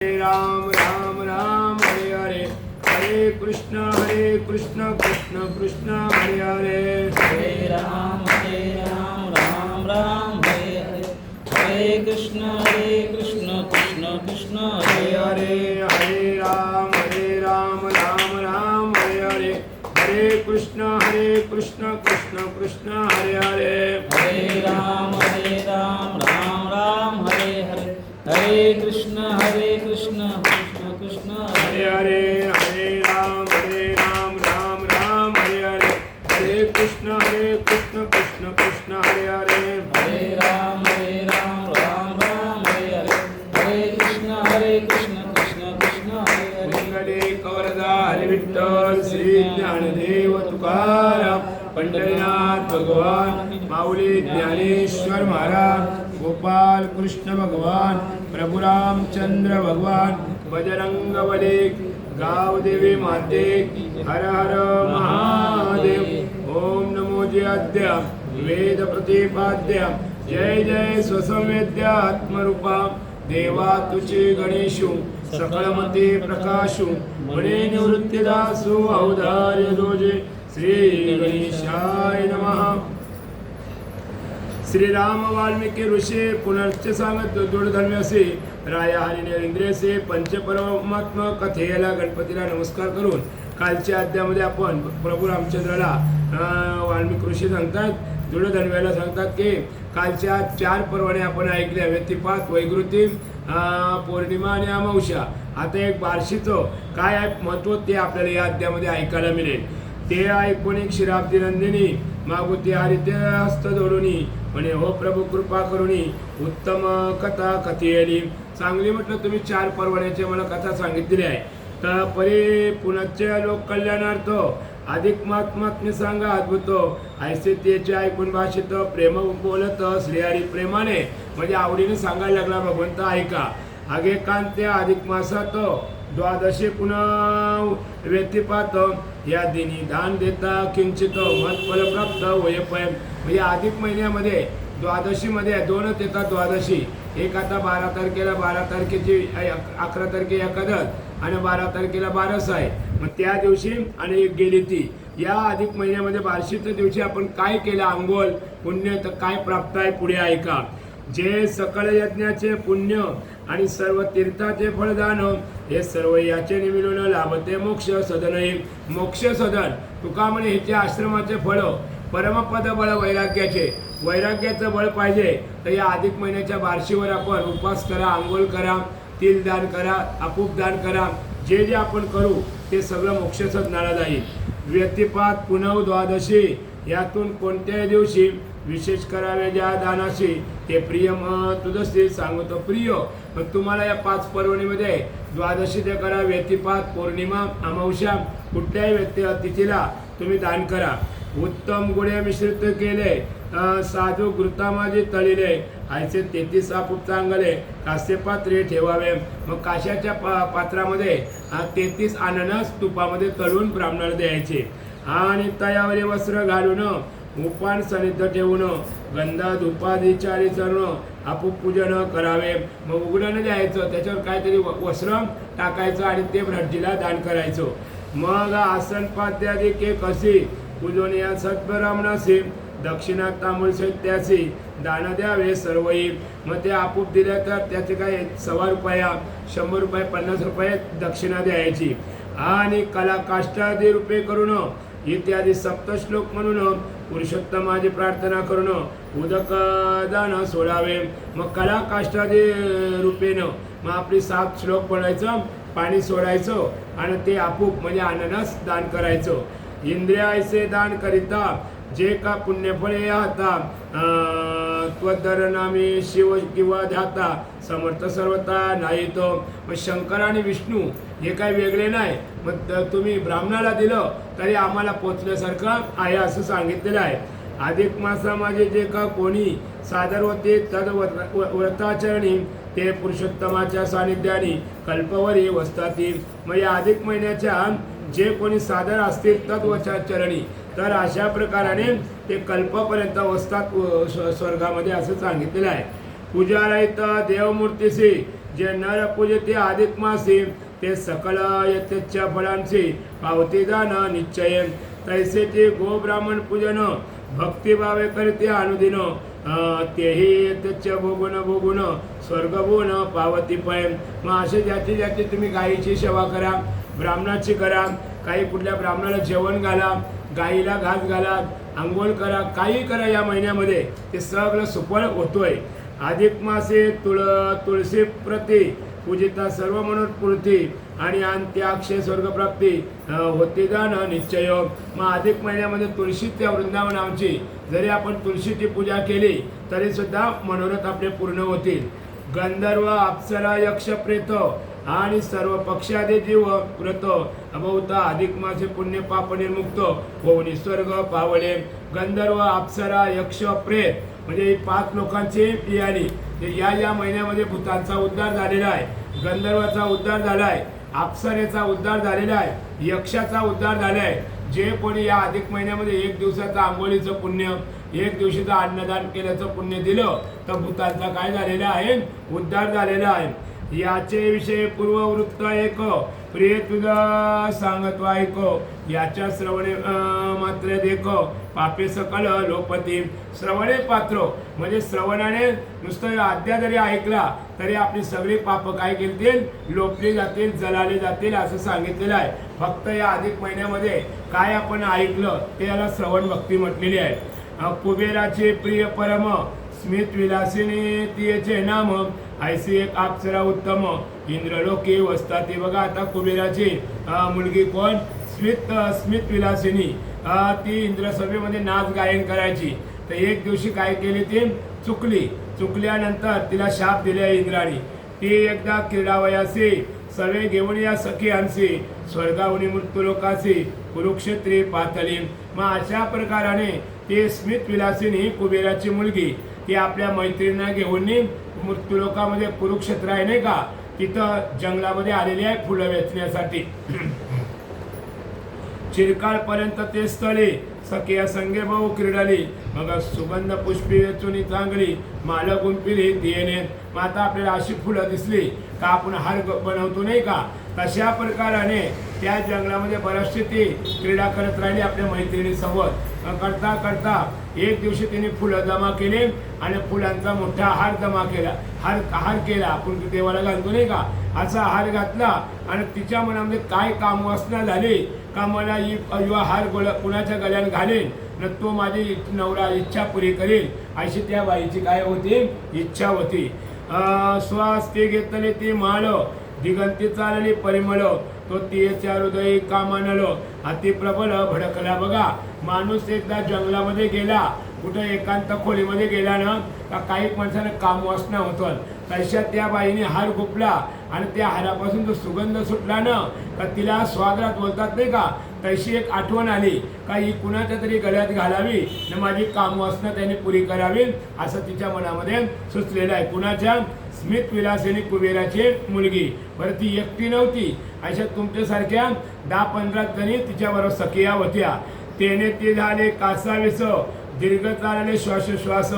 राम राम राम हरे हरे, हरे कृष्ण कृष्ण कृष्ण हरे हरे, हरे राम राम राम हरे हरे, हरे कृष्ण कृष्ण कृष्ण हरे हरे हरे, हरे हरे राम राम राम हरे हरे, हरे कृष्ण कृष्ण कृष्ण हरे हरे, हरे राम राम राम हरे हरे, हरे कृष्ण कृष्ण कृष्ण हरे हरे हरे हरे राम राम राम हरे हरे, हरे कृष्ण कृष्ण कृष्ण हरे हरे, हरे राम राम राम हरे हरे, हरे कृष्ण कृष्ण कृष्ण हरे हरे, मंगले कवरदा हरि विठ्ठल श्री ज्ञानदेव तुकाराम पंढरीनाथ भगवान माऊली ज्ञानेश्वर महाराज गोपाल कृष्ण भगवान प्रभु रामचंद्र भगवान बजरंग बली गावदेवी माते हर हर महादेव ओम नमो जयाद्य वेद प्रतिपाद्य जय जय स्वसंवेद्य आत्मरूपा देवा तुझे गणेशु सकळमते प्रकाशु मणे निवृत्तिदासु औदार्य दोजे श्री गणेशाय नमः. श्रीराम वाल्मिकी ऋषी पुनश्च सांगत दुर्धर्मी असे राया हरिने इंद्रियसे पंचपरमात्म कथेला गणपतीला नमस्कार करून कालच्या अध्यायामध्ये आपण प्रभू रामचंद्राला वाल्मिकी ऋषी सांगतात दुर्धर्म्याला सांगतात की कालच्या 4 पर्वणे आपण ऐकल्या व्यतिपात वैकृती पौर्णिमा आणि अमावस्या. आता एक बार्शीचं काय आहे महत्त्व ते आपल्याला या अध्यायामध्ये ऐकायला मिळेल. ते ऐकून एक शिराब्दी नंदिनी मागुती हरिते हस्त जोडुनी म्हणे हो प्रभू कृपा करुणी उत्तम कथा कथेली. चांगली म्हटलं तुम्ही 4 पर्वण्याचे मला कथा सांगितलेली आहे तर परी पुनश्च लोक कल्याणार्थ अधिक महात्म्य सांगा अद्भुत ऐसे त्याचे ऐकून भाषित प्रेम बोलत श्रीहरी प्रेमाने म्हणजे आवडीने सांगायला लागला भगवंत ऐका. आगे कांते अधिक मासात द्वादशी पुन्हा व्यतिपात या दिनी दान देता किंचित महत्फल प्राप्त वयपय. म्हणजे अधिक महिन्यामध्ये द्वादशीमध्ये 2च येतात द्वादशी. एक आता 12 तारखेला 12 तारखेची 11 तारखे एकादश आणि 12 तारखेला 12 आहे. मग त्या दिवशी आणि एक गेली ती या अधिक महिन्यामध्ये बार्शीच्या दिवशी आपण काय केलं अंघोळ पुण्य तर काय प्राप्त आहे पुढे ऐका. जे सकळ यज्ञाचे पुण्य आणि सर्व तीर्थाचे फळदान हे सर्व याचे निमित्त लाभते मोक्ष सदन. मोक्ष सदन तुका म्हणे ह्याचे आश्रमाचे फळ परमपद बळ वैराग्याचं बळ पाहिजे तर या अधिक महिन्याच्या बार्शीवर आपण उपवास करा, आंघोळ करा, तिल दान करा, आपूप दान करा. जे जे आपण करू ते सगळं मोक्ष सदनाला जाईल. व्यतिपात पुनव द्वादशी यातून कोणत्याही दिवशी विशेष करावे ज्या दानाशी ते प्रिय तुझं सांगतो प्रिय. मग तुम्हाला या 5 पर्वणीमध्ये द्वादशी ते करा, व्यतिपात पौर्णिमा अमावस्या कुठल्याही तिथीला तुम्ही दान करा. उत्तम गुळे मिश्रित केले साधू घृतामाजी तळिले आयचे 33 आपूप चांगले कास्य पात्रे ठेवावे. मग काशाच्या पात्रामध्ये 33 अननस तुपामध्ये तळून ब्राह्मणाला द्यायचे आणि तयावरी वस्त्र घालून उपान सनिध ठेवून गंधा धुपादी चारी चरण आपूप पूजन करावे. मग उघडण द्यायचं त्याच्यावर काहीतरी वस्त्र टाकायचं आणि ते भटजीला दान करायचं. मग आसन पाद्यादी के कशी पूजन या सद्ब्राह्मणासी दक्षिणा तांबूळ त्याची दान द्यावे सर्वही. मग ते आपूप दिले तर त्याचे काय 1.25 रुपया 100 रुपये 50 रुपये दक्षिणा द्यायची आणि कला काष्टादी रूपे करून इत्यादी सप्तश्लोक म्हणून पुरुषोत्तमाची प्रार्थना करून उदक दान सोडावे. मग कला काष्टादी रूपेनं मग आपली 7 श्लोक पडायचं पाणी सोडायचं आणि ते आपूप म्हणजे अननस दान करायचं. इंद्रियाचे दान करिता जे का पुण्यफळे आता त्वदर नामी शिव किंवा ध्याता समर्थ सर्वता नाही तो. मग शंकर आणि विष्णू हे काही वेगळे नाही. मग तुम्ही ब्राह्मणाला दिलं तरी आम्हाला पोचण्यासारखं आहे असं सांगितलेलं आहे. अधिक मासामध्ये जे का कोणी सादर होते तद व्रताचरणी ते पुरुषोत्तमाच्या सानिध्याने कल्पवरी वसताती. मग या अधिक महिन्याच्या जे कोणी सादर असतील तद्वचाचरणी तर अशा प्रकाराने ते कल्पापर्यंत वसतात स्वर्गामध्ये असं सांगितलेलं आहे. पूजा रहित देवमूर्तीशी जे नर पूजते अधिक मासी ते सकल यत्तेच्या फळांचे पावते दान निश्चय तैसे ते गो ब्राह्मण पूजन भक्तिभावे करते अनुदिन तेही यत्तेच्या भोगून स्वर्गभून पावती पय. मग असे ज्याची तुम्ही गायीची सेवा करा, ब्राह्मणाची करा, काही कुठल्या ब्राह्मणाला जेवण घाला, गाईला घास घाला, आंघोळ करा, काही करा या महिन्यामध्ये ते सगळं सुफळ होतोय. अधिक मासे तुळशी प्रती पूजिता सर्व मनोत्पूर्ती आणि अंत्याक्षय स्वर्गप्राप्ती होते दान निश्चय. मग अधिक महिन्यामध्ये तुळशी त्या वृंदावनाची जरी आपण तुळशीची पूजा केली तरी सुद्धा मनोरथ आपले पूर्ण होतील. गंधर्व अप्सरा यक्ष प्रेत आणि सर्व पक्षादे जीव व्रत अभवता अधिक मासे पुण्य पाप निर्मुक्त होऊन स्वर्ग पावले. गंधर्व अप्सरा यक्ष प्रेत म्हणजे 5 लोकांची याली या महिन्यामध्ये भूतांचा उद्धार झालेला आहे, गंधर्वाचा उद्धार झाला आहे, अप्सरेचा उद्धार झालेला आहे, यक्षाचा उद्धार झाला आहे. जे कोणी या अधिक महिन्यामध्ये 1 दिवसाचं आंघोळीचं पुण्य, 1 दिवशीचं अन्नदान केल्याचं पुण्य दिलं तर भूतांचा काय झालेला आहे, उद्धार झालेला आहे. याचे विषय पूर्ववृत्त एक प्रिय तुझा सांगतो ऐक याच्या श्रवणे मात्र देख पापे सकल लोपती. श्रवणे पात्र म्हणजे श्रवणाने नुसतं आज्ञा जरी ऐकला तरी आपली सगळी पाप काय केतील, लोपली जातील, जळाले जातील असं सांगितलेलं आहे. फक्त या अधिक महिन्यामध्ये काय आपण ऐकलं ते याला श्रवण भक्ती म्हटलेली आहे. कुबेराचे प्रिय परम स्मित विलासिनी तिचे नाम ऐसी एक अप्सरा उत्तम इंद्रलोके वसताती. बघा आता कुबेराची मुलगी कोण, स्मित विलासिनी, ती इंद्रसभेमध्ये नाच गायन करायची. तर एक दिवशी काय केली, ती चुकल्यानंतर तिला शाप दिले इंद्राणी. ती एकदा क्रीडावयासी सवे घेऊन या सखियांशी स्वर्गावनी मृत्यूलोकाशी कुरुक्षेत्री पातळी. मग अशा प्रकाराने ते स्मित विलासिनी कुबेराची मुलगी ती आपल्या मैत्रिणींना घेऊन मृत्यूलोकामध्ये कुरुक्षेत्र आहे नाही का, तिथं जंगलामध्ये आलेली आहे फुलं वेचण्यासाठी. चिरकाळपर्यंत ते स्थळे सखिया संगे भाऊ क्रीडाली. मग सुगंध पुष्पी वेचून चांगली माल गुंपिली दियेने. मग आता आपल्याला अशी फुलं दिसली का आपण हार बनवतो नाही का, तशा प्रकाराने त्या जंगलामध्ये बऱ्याचशी ती क्रीडा करत राहिली आपल्या मैत्रिणीसोबत. करता करता एक दिवशी तिने फुलं जमा केली आणि फुलांचा मोठा हार जमा केला, हार केला, आपण देवाला घालतो नाही का, असा हार घातला. आणि तिच्या मनामध्ये काय कामवासना झाली का मला युवा हार कुणाच्या गळ्यात घालेन न तो माझी नवरा इच्छा पुरी करेल, अशी त्या बाईची काय होती, इच्छा होती. स्वास्थ्य घेतले ती माळ दिगंती चालली परिमळ तो तिच्या हृदय कामानलो अति प्रबल भडकला. बघा माणूस एकदा जंगलामध्ये गेला, कुठं एकांत खोलीमध्ये गेला ना का काही माणसानं कामवासना होतं. तशा त्या बाईने हार गुपला आणि त्या हारापासून जो सुगंध सुटला ना का तिला स्वागत बोलतात नाही का, तशी एक आठवण आली का ही कुणाच्या तरी गळ्यात घालावी न माझी कामवासना त्याने पुरी करावी असं तिच्या मनामध्ये सुचलेलं आहे. कुणाच्या, स्मित विलासिनी कुबेराची मुलगी. बरं ती एकटी नव्हती, अशा तुमच्यासारख्या 10-15 जणी तिच्याबरोबर सखिया होत्या. तेने ते झाले कासावीस दीर्घ चालले श्वासोश्वास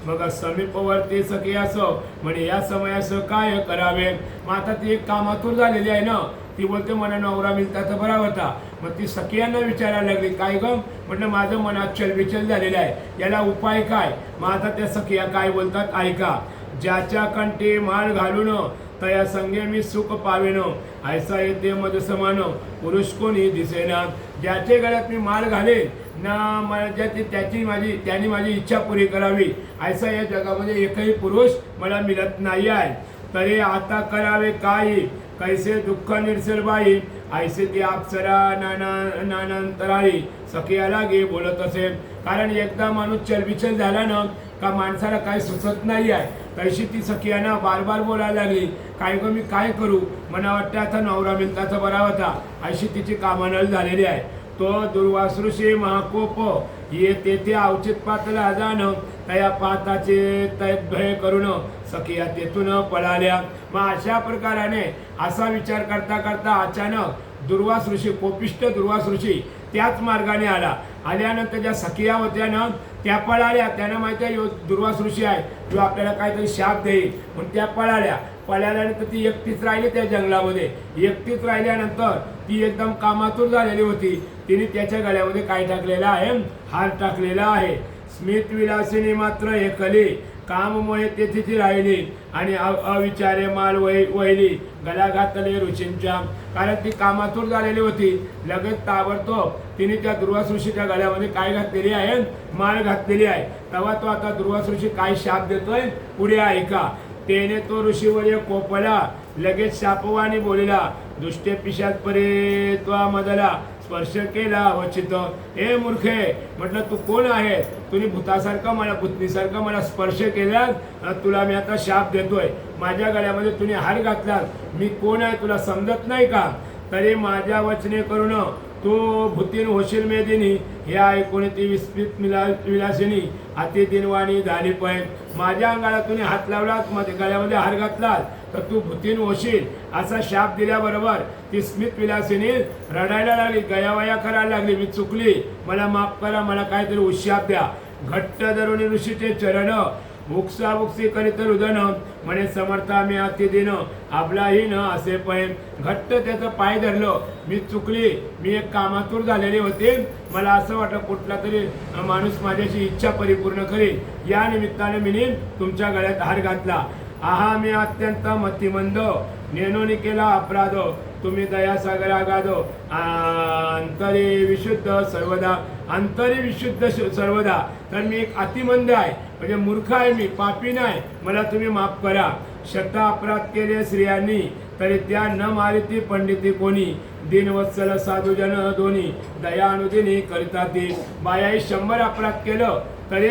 मग समीपवर्ती सखियास म्हणे या समयास काय करावे. मग आता ती एक कामातून झालेली आहे ना, ती बोलते मला नवरा मिळता तर बरा होता. मग ती सखियांना विचारायला लागली काय ग, म्हटलं माझं मनात चलबिचल झालेलं आहे, याला उपाय काय. मग आता त्या सखिया काय बोलतात ऐका. ज्याच्या कंठी माळ घालून तया संगे मी सुख पावेन ऐसा येते मध समान पुरुष कोणी दिसेना. ज्याच्या गळ्यात मी माळ घालेन ना मला त्याने माझी इच्छा पुरी करावी ऐसा या जगामध्ये एकही पुरुष मला मिळत नाही आहे. तरी आता करावे काय कैसे दुःख निर्सेल बाई ऐसे ती अप्सरा नानांतराळी सखियाला गे बोलत असेल. कारण एकदा माणूस चलबिचल झाला ना का माणसाला काय सुचत नाही आहे, तशी ती सखियांना बार बोलायला लागली काय ग मी काय करू, मला वाटतं आता नवरा मिळताचा बरा होता, अशी तिची कामानल झालेली आहे. तो दुर्वासृषी महाकोप ये तेथे अवचित पातला जाण तया पाताचे तैत भय करून सखिया तेथून पळाल्या. मग अशा प्रकाराने असा विचार करता करता अचानक दुर्वासृषी, कोपिष्ट दुर्वासृषी त्याच मार्गाने आल्यानंतर ज्या सखिया होत्या ना त्या पळाल्या. त्यांना माहिती आहे दुर्वासृषी आहे जो आपल्याला काहीतरी शाप देईल म्हणून त्या पळाल्या. पळाल्यानंतर ती एकटीच राहिली त्या जंगलामध्ये. एकटीच राहिल्यानंतर ती एकदम कामातूर झालेली होती. तिने त्याच्या गळ्यामध्ये काय टाकलेला आहे? हार टाकलेला आहे. स्मित विलासिनी मात्र एकली, काममोहे तेथीची राहिली आणि अविचारे माल वहिली गळा घातले ऋषींच्या. कारण ती कामातूर झालेली होती. लगेच ताबडतोब तिने त्या दुर्वास ऋषीच्या गळ्यामध्ये काय घातलेली आहे? माळ घातलेली आहे. तेव्हा तो आता दुर्वास ऋषी काय शाप देतोय पुढे ऐका. तेने तो ऋषीवर्य कोपला, लगेच शापवानी बोलिला, दुष्टे पिशाच परे त्वा मदला स्पर्श केला वचित. हे मूर्खे, म्हटलं तू कोण आहे? तुम्ही भूतासारखं मला, भूतनीसारखं मला स्पर्श केला, तुला मी आता शाप देतोय. माझ्या गळ्यामध्ये तुम्ही हार घातला, मी कोण आहे तुला समजत नाही का? तरी माझ्या वचने करून तू भूतीन होशील मेदिनी. हे ऐकून ती विस्मित विलासिनी अति दिनवाणी झाली. पण माझ्या अंगाला तुम्ही हात लावलात, माझ्या गळ्यामध्ये हार घातलात, तर तू भूतीन होशील असा शाप दिल्याबरोबर ती स्मित विलासिनी रडायला लागली, गयावया करायला लागली. मी चुकली, मला माफ करा, मला काहीतरी उशाप द्या. घट्ट धरून ऋषीचे चरण मुक्सामुक्सी करीत रुदन, म्हणे समर्था मी अति दिन आपलाही न असे पैन. घट्ट त्याचं पाय धरलं. मी चुकली, मी एक कामातूर झालेली होते. मला असं वाटलं कुठला तरी माणूस माझ्याशी इच्छा परिपूर्ण करेल, या निमित्ताने मी तुमच्या गळ्यात हार घातला. आहा मी अत्यंत मतिमंद, नेनोनी केला अपराध, तुम्ही दयासागर आगाध, अंतरी विशुद्ध सर्वदा, अंतरी विशुद्ध सर्वदा. तर मी एक अतिमंद आहे, म्हणजे मूर्ख आहे, मी पापी नाही, मला तुम्ही माफ करा. शता अपराध केले स्त्रियांनी, तरी त्या न मारिती पंडिती कोणी. दिनवत्सल साधुजन दोन्ही, दयानुदिनी करिता ती. बायाही 100 अपराध केलं तरी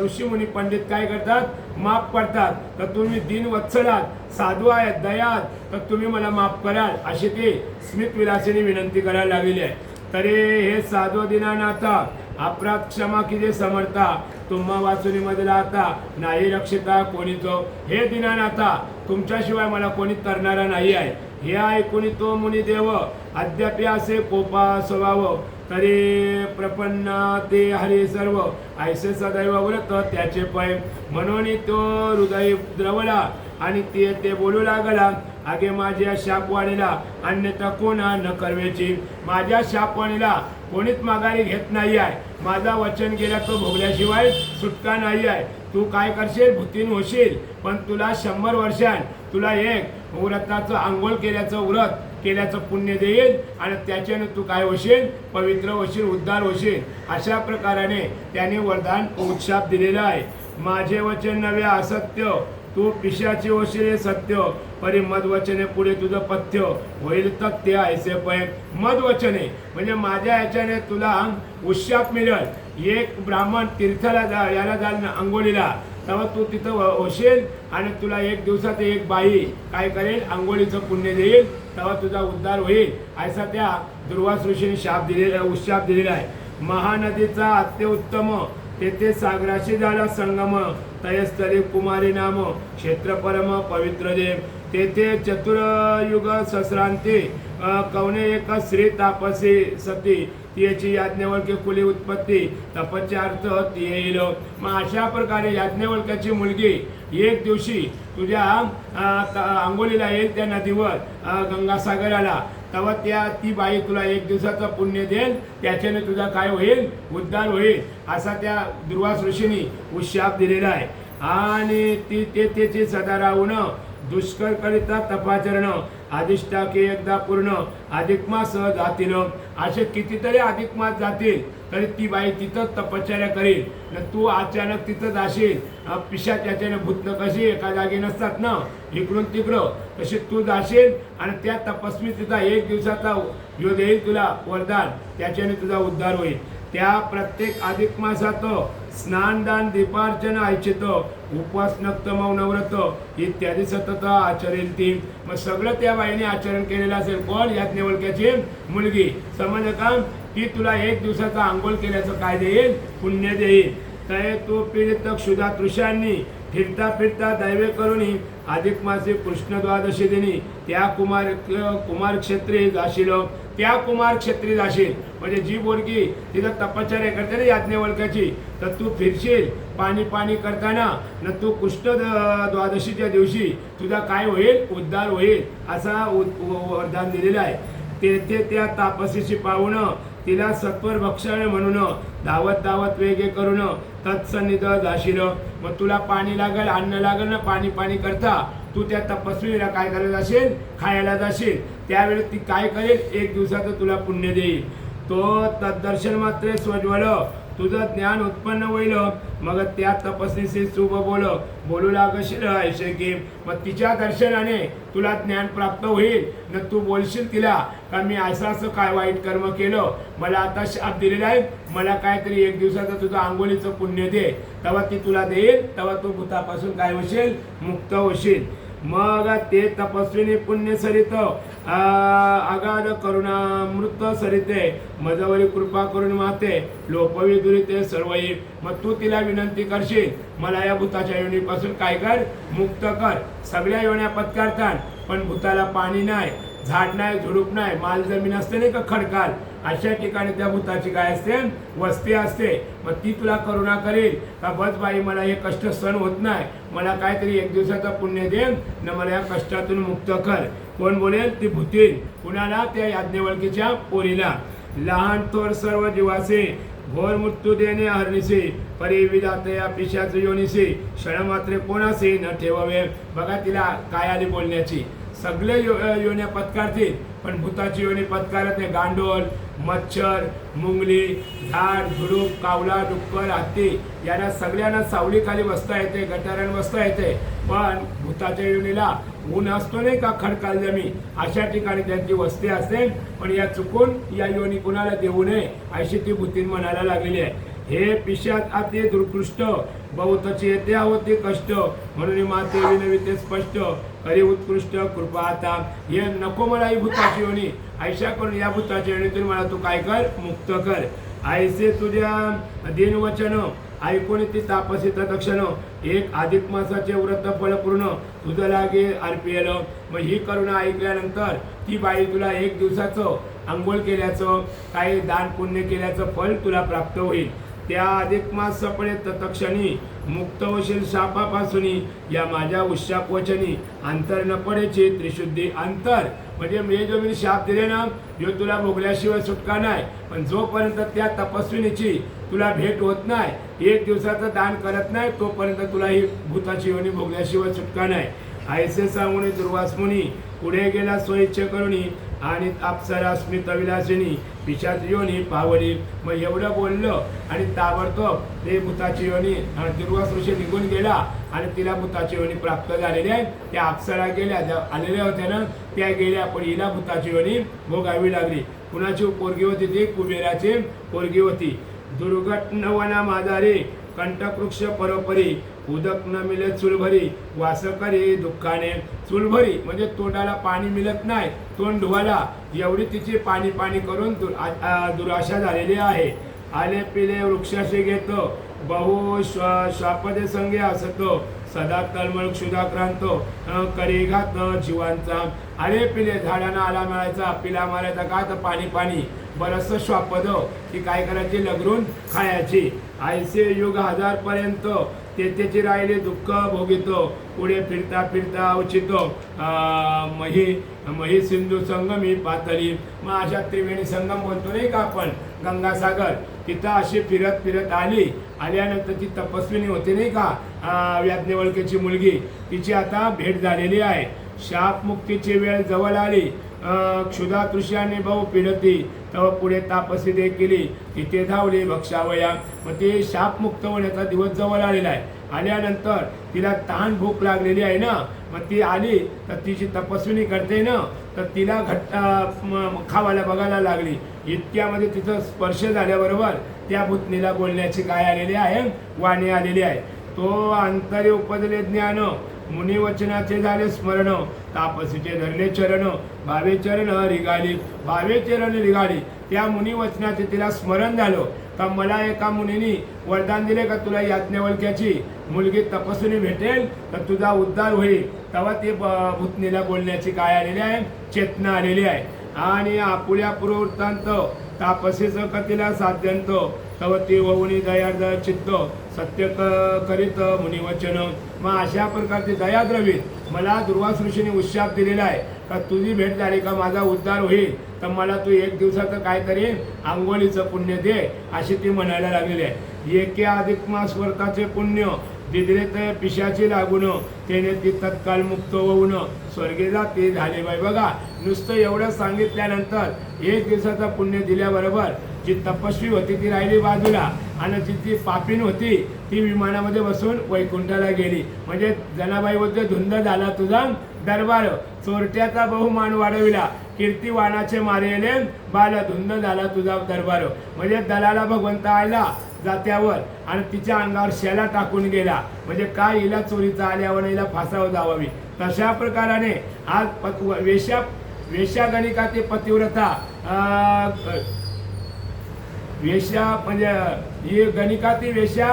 ऋषीमुनी पंडित काय करतात? माफ करतात. तर तुम्ही दिनवत्सलात, साधू आहेत, दयात, तर तुम्ही मला माफ कराल, अशी ती स्मित विलासिनी विनंती करायला लागलेली आहे. तरी हे साधू दिनानाथा, अपराध क्षमा किती समर्था, तुम्हा वाचुनी मधला आता नाही रक्षिता कोणीचो. हे दिनानाथा, तुमच्याशिवाय मला कोणी तरणारा नाही आहे. हे ऐकून तो मुनी देव अद्याप असे कोपा स्वभाव, तरी प्रपन्न ते हरी सर्व ऐसे सदैव व्रत त्याचे पै. म्हणून तो हृदय द्रवला आणि ते बोलू लागला, आगे माझ्या शापवाणीला अन्यथा कोणा न करवेची. माझ्या शापवाणीला कोणीच माघारी घेत नाही आहे. माझा वचन गेला तो भोगल्याशिवाय सुटका नाही आहे. तू काय करशील? भूतीन होशील, पण तुला 100 वर्षांत तुला एक व्रताचं आंघोळ केल्याचं व्रत केल्याचं पुण्य देईल आणि त्याच्याने तू काय होशील? पवित्र होशील, उद्धार होशील. अशा प्रकाराने त्याने वरदान उत्शाप दिलेला आहे. माझे वचन नव्हे असत्य, तू पिशाची होशील हे सत्य, परी मधवचने पुढे तुझं पथ्य होईल तथ्य ऐसे पै. मधवचने म्हणजे माझ्या याच्याने तुला उशाप मिळेल. एक ब्राह्मण तीर्थाला याला जाल अंघोळीला, तेव्हा तू तिथं होशील आणि तुला एक दिवसात एक बाई काय करेल? अंघोळीचं पुण्य देईल, तेव्हा तुझा उद्धार होईल. असा त्या दुर्वास ऋषीने शाप दिलेला, उशाप दिलेला आहे. महानदीचा अत्युत्तम, तेथे सागराशी झाला संगम, तयस्थळी कुमारी नाम क्षेत्र परम पवित्र देव. तेथे चतुर्युग सहस्रांती कवने एक श्री तापसी सती, तिची याज्ञवल्क्य कुली उत्पत्ती तपस्यार्थ ती येईल. मग अशा प्रकारे याज्ञवल्क्याची मुलगी एक दिवशी तुझ्या अंघोळीला येईल त्या नदीवर गंगासागराला, तेव्हा ती बाई तुला एक दिवसाचं पुण्य देईल, त्याच्याने तुझा काय होईल? उद्धार होईल. असा त्या दुर्वास ऋषींनी उशाप दिलेला आहे. आणि ती त्याची सदा राहून दुष्कर करिता तपाचरण, अधिष्ठाकी एकदा पूर्ण अधिक मास जातील. असे कितीतरी अधिक मास जातील तरी ती बाई तिथंच तपश्चर्या करेल. तू अचानक तिथं जाशील, पिशाच याच्याने भूतनं कशी एका जागी नसतात ना, इकडून तिकडं, तशी तू जाशील आणि त्या तपस्वी तिचा एक दिवसाचा योग येईल तुला वरदान, त्याच्याने तुझा उद्धार होईल. त्या प्रत्येक अधिक मासात स्नानदान दीपार्चन ऐच्छित उपवास नक्त मौनव्रत इत्यादी सतत आचरेल ती. मग सगळं त्या बाईने आचरण केलेलं असेल. कोण? याज्ञवल्क्याची मुलगी. समज का? ती तुला एक दिवसाचा आंघोळ केल्याचं काय देईल? पुण्य देईल. तय तो पीडित क्षुधा तृषांनी फिरता फिरता दैवे करुणी अधिक मासे कृष्ण द्वादशी दिनी त्या कुमार क्षेत्री जाशील. त्या कुमार क्षेत्री जाशील म्हणजे जी बोलकी तिथं तपश्चर्या करते ना याज्ञवल्क्याची, तर तू फिरशील पाणी पाणी करताना न तू कृष्ण द्वादशीच्या दिवशी तुझा काय होईल, उद्धार होईल असा वरदान दिलेलं आहे. ते त्या तापसीची पाहून तिला सत्वर भक्षण म्हणून धावत धावत वेगे करून तत्सन्निध जाशील. मग तुला पाणी लागेल, अन्न लागेल ना, पाणी पाणी करता तू त्या तपस्वीला काय करायला जाशील, खायला जाशील. त्यावेळेस ती काय करेल, एक दिवसाचं तुला पुण्य देईल. तो तद्दर्शन मात्र स्वज्वल तुझं ज्ञान उत्पन्न होईल. मग त्या तपस्वीशी शुभ बोलू लागशील ऐसे की. मग तिच्या दर्शनाने तुला ज्ञान प्राप्त होईल. न तू बोलशील तिला का मी असं काय वाईट कर्म केलं, मला आता शाप दिलेला आहे, मला काहीतरी एक दिवसाचं तुझं आंघोळीचं पुण्य दे. तेव्हा ती तुला देईल, तेव्हा तू भूतापासून काय होशील, मुक्त होशील. मग ते तपस्वीने पुण्य सरित आगाध करुणामृत सरिते मजवरी कृपा करून माते लोपवी दुरिते सर्वई. मग तू तिला विनंती करशील, मला या भूताच्या योनीपासून काय कर, मुक्त कर. सगळ्या योन्या पत्कारतात, पण भूताला पाणी नाही, झाड नाही, झुडूप नाही, माल जमीन असते नाही का खडकाल, अशा ठिकाणी त्या भूताची काय असते, वस्ती असते. मग ती तुला करुणा करेल का, बस बाई मला हे कष्ट सहन होत नाही, मला काहीतरी एक दिवसाचा पुण्य दे न मला या कष्टातून मुक्त कर. कोण बोलेल, ती भूतीन. कुणाला, त्या याज्ञवल्कीच्या पोरीला. लहान थोर सर्व जीवासे घोर मृत्यू देणे हरणीसे परी विधातया पिशाच योनीसे क्षण मात्रे कोणासे न ठेवावे. बघा तिला काय आली बोलण्याची. सगळे योन्या पत्कारतील, पण भूताची योनी पत्कारत नाही. गांडोल, मच्छर, मुंगली, झाड, झुडूप, कावला, डुक्कर, हत्ती यांना सगळ्यांना सावलीखाली बसता येते, गटारांना बसता येते. पण भूताच्या योनीला ऊन असतो नाही का, खडकाल जमीन, अशा ठिकाणी त्यांची वस्ती असते. पण या चुकून या योनी कुणाला देऊ नये अशी ती भूतीन म्हणायला लागलेली आहे. हे पिशाच आते दुर्कृष्ट बहुतची येते होते कष्ट म्हणून माते विनविते स्पष्ट हरी उत्कृष्ट कृपा आता. हे नको मला ही भूताची योनी, ऐशा करून या भूताच्या योनीतून मला तू काय कर, मुक्त कर. ऐसे तुझ्या दिनवचन ऐकून ती तापसी तत्क्षण एक अधिक मासाचे व्रत फलपूर्ण तुझं लागे अर्पियल. मग ही करुणा ऐकल्यानंतर ती बाई तुला एक दिवसाचं आंघोळ केल्याचं, काही दान पुण्य केल्याचं फल तुला प्राप्त होईल. त्या अधिक मास सपळे तत्क्षणी मुक्त होशील शापापासून. या माझ्या उशाप वचनी अंतर न पडेची त्रिशुद्धी. अंतर म्हणजे मी जो मी शाप दिले ना, जो तुला भोगल्याशिवाय सुटका नाही. पण जोपर्यंत त्या तपस्विनीची तुला भेट होत नाही, एक दिवसाचं दान करत नाही, तोपर्यंत तुला ही भूताची योनी भोगल्याशिवाय सुटका नाही. ऐसे सांगून दुर्वास मुनी पुढे गेला स्वइच्छ करुणी आणि अप्सरा स्मितविलासिनी पिशाच योनी पावली. मग एवढं बोललं आणि ताबडतोब ते भूताची योनी दुर्वास ऋषी निघून गेला आणि तिला भूताची योनी प्राप्त झालेली आहे. त्या अप्सरा गेल्या, ज्या आलेल्या होत्या ना त्या गेल्या, पण हिला भूताची योनी भोगावी लागली. कुणाची पोरगी होती ती, कुबेराची पोरगी होती. दुर्घट नवना माझारी कंटकृक्ष परोपरी उदक न मिळे चुलभरी वास करी दुःखाने. चुलभरी म्हणजे तोंडाला पाणी मिळत नाही, तोंड धुवायला एवढी तिची पाणी पाणी करून दुराशा झालेली आहे. आले पिले वृक्षाशी घेतो बहु श्वापदे संगे असतो सदा तळमळ क्षुधाक्रांत करी घात जीवांचा. आले पिले झाडांना आला मिळायचा, पिला मारायचा का, तर पाणी पाणी बरंचसं श्वापद की काय करायची, लगरून खायची. ऐसे युग 1000 पर्यंत तेथेची राहिले दुःख भोगितो पुढे फिरता फिरता अवचितो मही सिंधू संगमी पातळी. मग अशा त्रिवेणी संगम बोलतो नाही का आपण, गंगासागर, तिथं अशी फिरत फिरत आल्यानंतर ती तपस्विनी होती नाही का, याज्ञवल्क्याची मुलगी, तिची आता भेट झालेली आहे. शापमुक्तीची वेळ जवळ आली, क्षुधा तृष्याने भाऊ पिढती तेव्हा पुढे तापसी देखील तिथे धावली भक्षावया. मग ते शापमुक्त होण्याचा दिवस जवळ आलेला आहे. आल्यानंतर तिला तहान भूक लागलेली आहे ना, मग ती आली तर तिची तपस्विनी करते ना, तर तिला खावायला बघायला लागली. इतक्यामध्ये तिचं स्पर्श झाल्याबरोबर त्या भूतनीला बोलण्याची काय आलेली आहे, वाणी आलेली आहे. तो अंतरे उपजले ज्ञान मुनिवचनाचे झाले स्मरण तापसीचे धरले चरण भावे चरण रिगाली. भावे चरण रिगाली, त्या मुनिवचनाचे तिला स्मरण झालं का मला एका मुनीने वरदान दिले का तुला याज्ञवल्क्याची मुलगी तपस्विनी भेटेल तर तुझा उद्धार होईल. तेव्हा ते भूतनीला बोलण्याची काय आलेली आहे, चेतना आलेली आहे. आणि आपुल्या पूर्ववृत्तांत तापसीच कथिला साध्यंतो तव ती वहुनी दयार्द चित्त सत्य करीत मुनिवचन. मग अशा प्रकारचे दयाद्रवीत मला दुर्वास ऋषीने उशाप दिलेला आहे का तुझी भेट झाली का माझा उद्धार होईल, तर मला तू एक दिवसाचं काहीतरी आंघोळीचं पुण्य दे, अशी ती म्हणायला लागलेली आहे. एके अधिक मास व्रताचे पुण्य दिदरे ते पिशाची लागून त्याने ती तत्काल मुक्त होऊन स्वर्गी जाते झाले. बाई बघा, नुसतं एवढं सांगितल्यानंतर एक दिवसाचा पुण्य दिल्याबरोबर जी तपस्वी होती ती राहिली बाजूला आणि जी ती पापीण होती ती विमानामध्ये बसून वैकुंठाला गेली. म्हणजे जनाबाई बोलते, धुंद झाला तुझा दरबार, चोरट्याचा बहुमान वाढविला, कीर्तिवानाचे मारेले बाल, धुंद झाला तुझा दरबार. म्हणजे दलाला भगवंत आला जात्यावर आणि तिच्या अंगावर शेला टाकून गेला. म्हणजे काय, हिला चोरीचा आल्यावर हिला फासावर जावावी. तशा प्रकाराने आज वेश्या ते पतिव्रता वेश्या म्हणजे ही गणिका ती वेश्या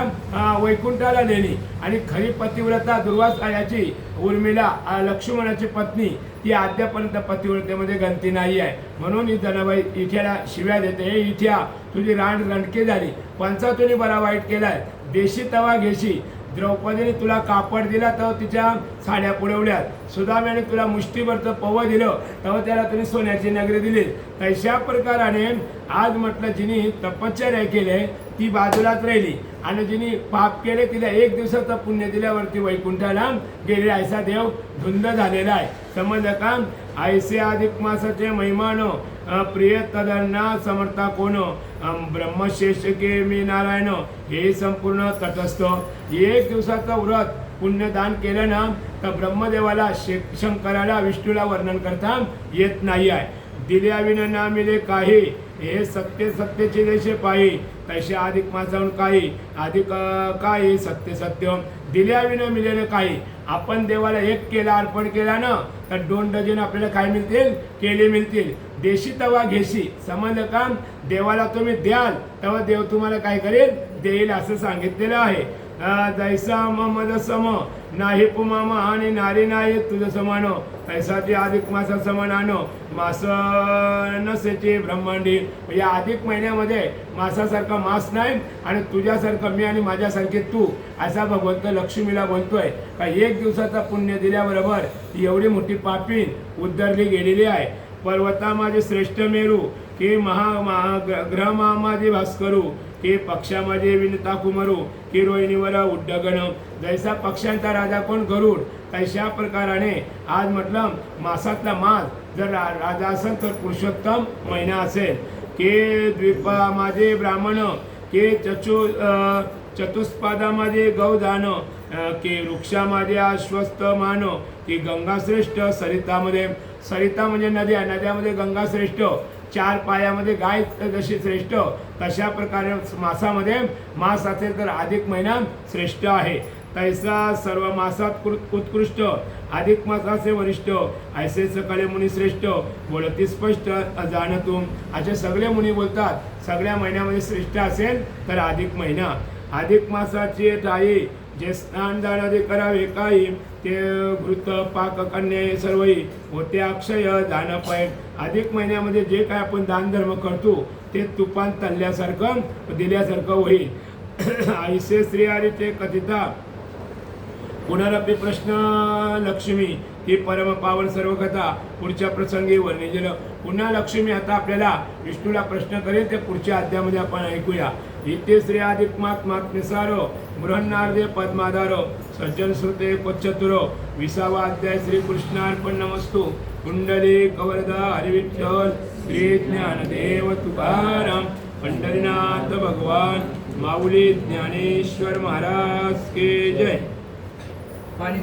वैकुंठाला नेली आणि खरी पतिव्रता दुर्वास याची उर्मिला लक्ष्मणाची पत्नी ती अद्यापर्यंत पतिव्रतेमध्ये गणती नाही आहे. म्हणून ही जनाबाई इठ्याला शिव्या देते, हे इठ्या तुझी रांड रणके झाली, पंचातुनी बरा वाईट केलाय, देशी तवा घेशी. द्रौपदीने तुला कापड दिला तर तिच्या साड्या पुरवल्यात, सुदाम्याने तुला मुष्टीभरचं पव दिलं तेव्हा त्याला तुम्ही सोन्याची नगरी दिली. तशा प्रकाराने आज म्हटलं जिनी तपश्चर्या केले ती बाजूलाच राहिली आणि जिनी पाप केले तिला एक दिवसाचं पुण्य दिल्यावरती वैकुंठाला गेले. ऐसा देव धुंद झालेला आहे. समजलं का? ऐसे अधिक मासाचे महिमान प्रिय तदन्ना समर्था कोण, ब्रह्मशेष के मी नारायण, हे संपूर्ण तटस्थ. एक दिवसाचं व्रत पुण्यदान केलं ना तर ब्रह्मदेवाला शंकराला विष्णूला वर्णन करता येत नाही आहे. दिल्याविन ना मिले काही, हे सत्य सत्यचे देशे पायी, तसे अधिक मासाहून काही अधिक काही सत्य सत्य. दिल्याविन मिळेल काही, आपण देवाला एक केला अर्पण केला ना तर 2 डझन आपल्याला काय मिळतील, केले मिळतील. देशी तवा घेशी. समजलं का? देवाला तुम्ही द्याल तेव्हा देव तुम्हाला काय करेल, देईल असं सांगितलेलं आहे. जैसा मद सम नाही पुमामा आणि नारी नाही तुझं समान, तैसा ते अधिक मासा समान मास नसेचे ब्रह्मांडी. या अधिक महिन्यामध्ये मासासारखा मास नाही आणि तुझ्यासारखं मी आणि माझ्यासारखे तू, असा भगवंत लक्ष्मीला बोलतोय का एक दिवसाचा पुण्य दिल्याबरोबर ती एवढी मोठी पापीण उद्धरली गेलेली आहे. पर्वता माझे श्रेष्ठ मेरू के ग्रह माझे भास्करू के पक्षा माझे विनता कुमरू की रोहिणीवर उड्डगण. जैसा पक्ष्यांचा राजा कोण गरुड, तशा प्रकाराने आज म्हटलं मासातला मास जर राजा असेल तर पुरुषोत्तम महिना असेल. के द्वीपा माझे ब्राह्मण के चतुष्पादामध्ये गौदान की वृक्षामध्ये अश्वस्त मान की गंगा श्रेष्ठ सरितामध्ये. सरिता म्हणजे नद्या, नद्यामध्ये गंगा श्रेष्ठ. 4 पायामध्ये गाय जशी श्रेष्ठ तशा प्रकारे मासामध्ये मास असेल तर अधिक महिना श्रेष्ठ आहे. तैसा सर्व मासात उत्कृष्ट अधिक मासाचे वरिष्ठ, ऐसे सकळे मुनी श्रेष्ठ बोलती स्पष्ट जाणतून. असे सगळे मुनी बोलतात सगळ्या महिन्यामध्ये श्रेष्ठ असेल तर अधिक महिना. अधिक मासाची टाळी जे स्नान दानादे करावे काही, ते घृत पाक कन्या सर्वही होते अक्षय दान पै. अधिक महिन्यामध्ये जे काय आपण दान धर्म करतो ते तुपान तळल्यासारखं दिल्यासारखं होईल. ऐसे श्री हरीचे कथिता पुनरपी प्रश्न लक्ष्मी ही परम पावन सर्व कथा. पुढच्या प्रसंगी वर्णिजल. पुन्हा लक्ष्मी आता आपल्याला विष्णूला प्रश्न करेल, ते पुढच्या अध्यायामध्ये आपण ऐकूया. इथे श्री अधिक मात्म्यसारो बृहन्नार्दे पद्माधारो सज्जन श्रुते कोच्चतुरो. 20वा अध्याय श्री कृष्णार्पण नमस्तु. कुंडली कवरदा हरिविठ्ठल श्री ज्ञानदेव तुकाराम पंढरीनाथ भगवान माऊली ज्ञानेश्वर महाराज के जय.